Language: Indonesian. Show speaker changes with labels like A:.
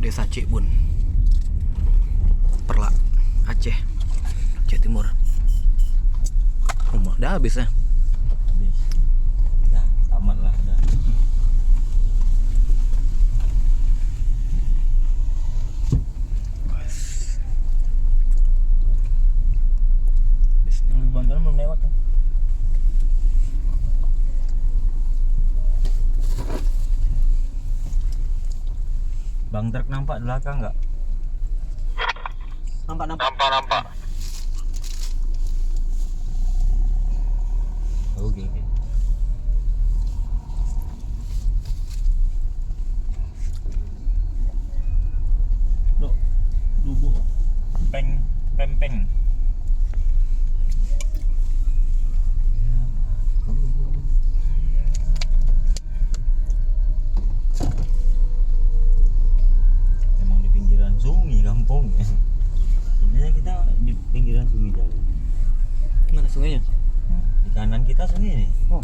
A: Desa Cikbun, Perlak, Aceh Timur. Udah habis ya?
B: Habis. Dah, tamat lah dah. Yang bantuan belum lewat tuh. Bang truk nampak di belakang nggak?
C: Nampak.
B: Oke. Loh, lubuk pempeng. Memang di pinggiran sungai kampungnya. Ini kita di pinggiran sungai jalan.
A: Mana sungainya?
B: Di kanan kita sungai nih.
A: Oh,